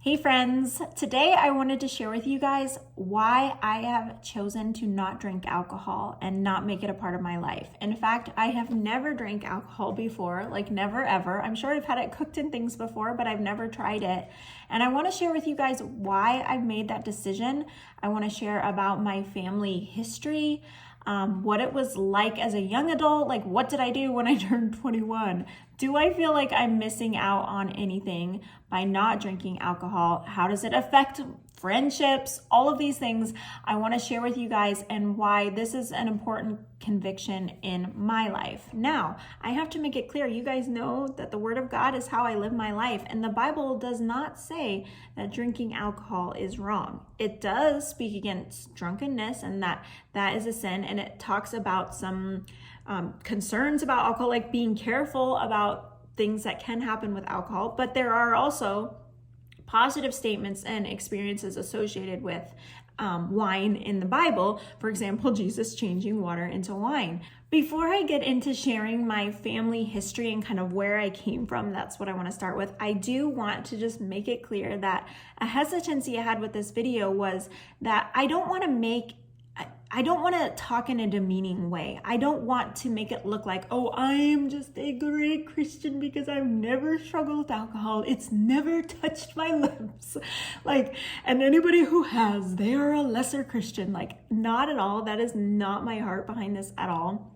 Hey friends, today I wanted to share with you guys why I have chosen to not drink alcohol and not make it a part of my life. In fact, I have never drank alcohol before, like never ever. I'm sure I've had it cooked in things before, but I've never tried it. And I want to share with you guys why I've made that decision. I want to share about my family history, what it was like as a young adult, like what did I do when I turned 21? Do I feel like I'm missing out on anything by not drinking alcohol? How does it affect friendships? All of these things I want to share with you guys and why this is an important conviction in my life. Now, I have to make it clear, you guys know that the Word of God is how I live my life, and the Bible does not say that drinking alcohol is wrong. It does speak against drunkenness and that is a sin, and it talks about some concerns about alcohol, like being careful about things that can happen with alcohol, but there are also positive statements and experiences associated with wine in the Bible. For example, Jesus changing water into wine. Before I get into sharing my family history and kind of where I came from, that's what I want to start with. I do want to just make it clear that a hesitancy I had with this video was that I don't want to talk in a demeaning way. I don't want to make it look like, oh, I am just a great Christian because I've never struggled with alcohol. It's never touched my lips. And anybody who has, they are a lesser Christian. Not at all. That is not my heart behind this at all.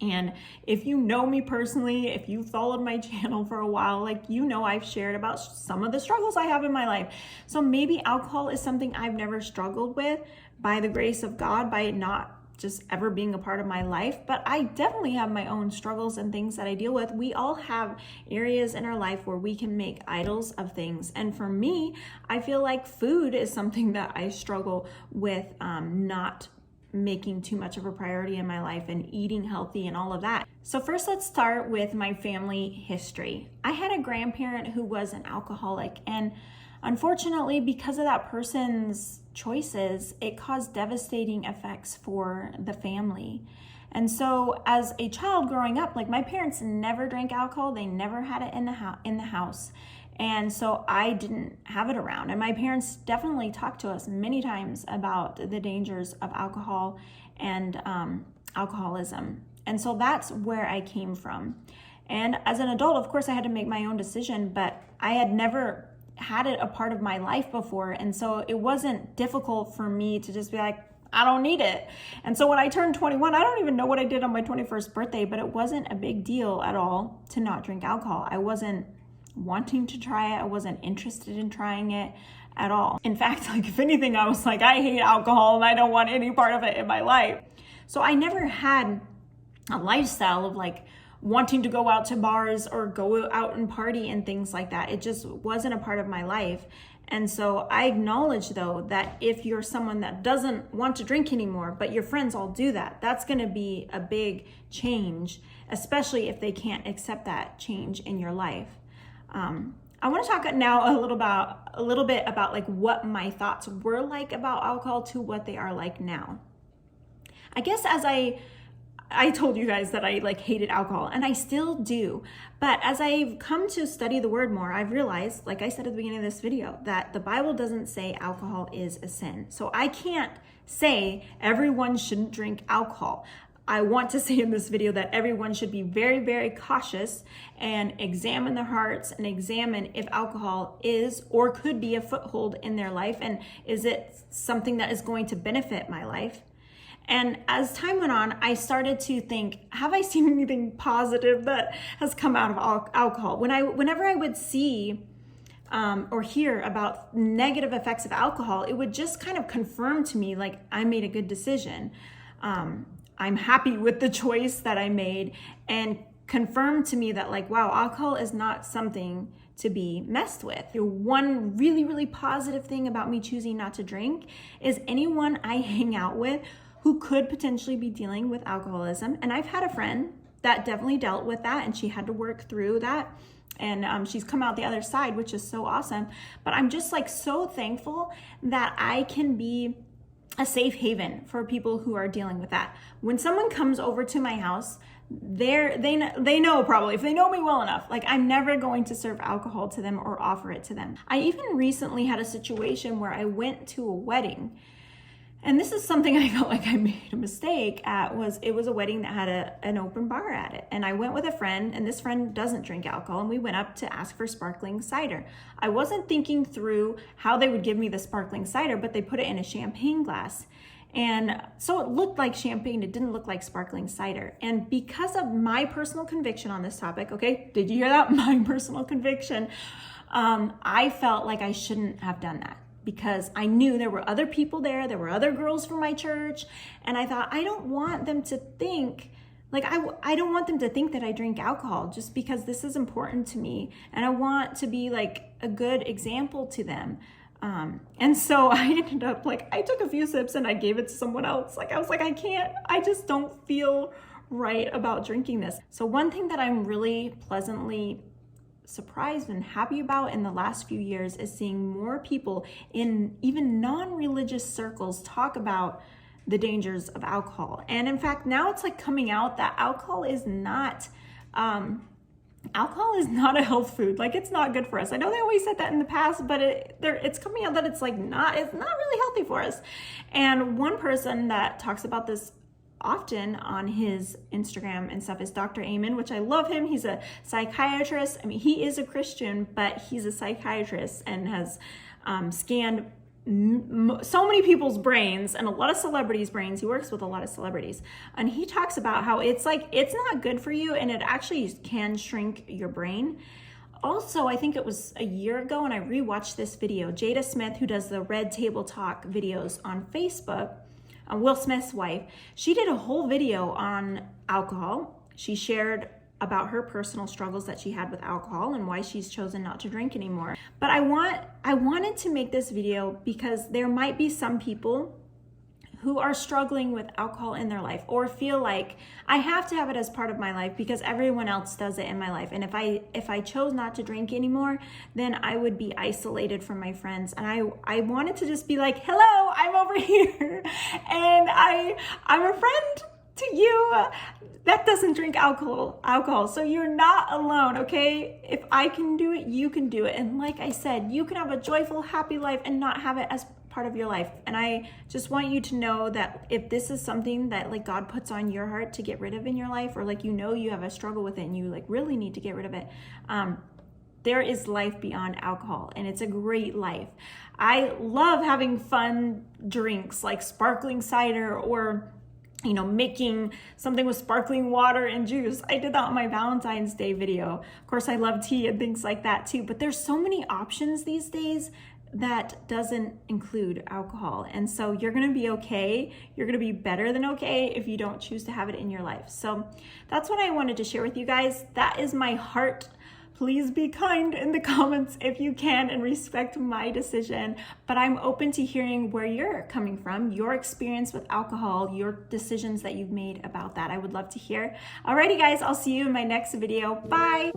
And if you know me personally, if you followed my channel for a while, I've shared about some of the struggles I have in my life. So maybe alcohol is something I've never struggled with by the grace of God, by it not just ever being a part of my life. But I definitely have my own struggles and things that I deal with. We all have areas in our life where we can make idols of things. And for me, I feel like food is something that I struggle with not making too much of a priority in my life and eating healthy and all of that. So first, let's start with my family history. I had a grandparent who was an alcoholic, and unfortunately, because of that person's choices, it caused devastating effects for the family. And so as a child growing up, my parents never drank alcohol. They never had it in the house. And so I didn't have it around. And my parents definitely talked to us many times about the dangers of alcohol and alcoholism. And so that's where I came from. And as an adult, of course, I had to make my own decision, but I had never had it a part of my life before. And so it wasn't difficult for me to just be like, I don't need it. And so when I turned 21, I don't even know what I did on my 21st birthday, but it wasn't a big deal at all to not drink alcohol. I wasn't wanting to try it. I wasn't interested in trying it at all. In fact, if anything, I was like, I hate alcohol and I don't want any part of it in my life. So I never had a lifestyle of wanting to go out to bars or go out and party and things like that. It just wasn't a part of my life. And so I acknowledge, though, that if you're someone that doesn't want to drink anymore, but your friends all do that, that's going to be a big change, especially if they can't accept that change in your life. I want to talk now a little bit about what my thoughts were like about alcohol to what they are like now. I guess as I told you guys that I hated alcohol, and I still do. But as I've come to study the word more, I've realized, like I said at the beginning of this video, that the Bible doesn't say alcohol is a sin. So I can't say everyone shouldn't drink alcohol. I want to say in this video that everyone should be very, very cautious and examine their hearts and examine if alcohol is or could be a foothold in their life, and is it something that is going to benefit my life. And as time went on, I started to think, have I seen anything positive that has come out of alcohol? Whenever I would see or hear about negative effects of alcohol, it would just kind of confirm to me I made a good decision. I'm happy with the choice that I made, and confirm to me that wow, alcohol is not something to be messed with. One really, really positive thing about me choosing not to drink is anyone I hang out with who could potentially be dealing with alcoholism. And I've had a friend that definitely dealt with that, and she had to work through that. And she's come out the other side, which is so awesome. But I'm just so thankful that I can be a safe haven for people who are dealing with that. When someone comes over to my house, they know probably, if they know me well enough, like I'm never going to serve alcohol to them or offer it to them. I even recently had a situation where I went to a wedding, and this is something I felt like I made a mistake at. It was a wedding that had an open bar at it. And I went with a friend, and this friend doesn't drink alcohol, and we went up to ask for sparkling cider. I wasn't thinking through how they would give me the sparkling cider, but they put it in a champagne glass. And so it looked like champagne, it didn't look like sparkling cider. And because of my personal conviction on this topic, okay, did you hear that? My personal conviction, I felt like I shouldn't have done that, because I knew there were other people there were other girls from my church, and I thought, I don't want them to think, like I don't want them to think that I drink alcohol, just because this is important to me, and I want to be like a good example to them. And so I ended up like, I took a few sips and I gave it to someone else. Like I was like, I just don't feel right about drinking this. So one thing that I'm really pleasantly surprised and happy about in the last few years is seeing more people in even non-religious circles talk about the dangers of alcohol. And in fact, now it's like coming out that alcohol is not a health food. Like it's not good for us. I know they always said that in the past, but it's coming out that it's not really healthy for us. And one person that talks about this often on his Instagram and stuff is Dr. Amen, which I love him. He's a psychiatrist. I mean, he is a Christian, but he's a psychiatrist and has scanned so many people's brains and a lot of celebrities' brains. He works with a lot of celebrities, and he talks about how it's like, it's not good for you, and it actually can shrink your brain. Also, I think it was a year ago, and I rewatched this video. Jada Smith, who does the Red Table Talk videos on Facebook, Will Smith's wife, she did a whole video on alcohol. She shared about her personal struggles that she had with alcohol and why she's chosen not to drink anymore. But I wanted to make this video because there might be some people who are struggling with alcohol in their life, or feel like I have to have it as part of my life because everyone else does it in my life. And if I chose not to drink anymore, then I would be isolated from my friends. And I wanted to just be like, hello, I'm over here, and I'm a friend to you that doesn't drink alcohol. So you're not alone, okay? If I can do it, you can do it. And like I said, you can have a joyful, happy life and not have it as part of your life. And I just want you to know that if this is something that like God puts on your heart to get rid of in your life, or like you have a struggle with it and you like really need to get rid of it, there is life beyond alcohol, and it's a great life. I love having fun drinks like sparkling cider, or making something with sparkling water and juice. I did that on my Valentine's Day video. Of course, I love tea and things like that too, but there's so many options these days that doesn't include alcohol. And so you're gonna be okay. You're gonna be better than okay if you don't choose to have it in your life. So that's what I wanted to share with you guys. That is my heart. Please be kind in the comments if you can and respect my decision. But I'm open to hearing where you're coming from, your experience with alcohol, your decisions that you've made about that. I would love to hear. Alrighty guys, I'll see you in my next video. Bye.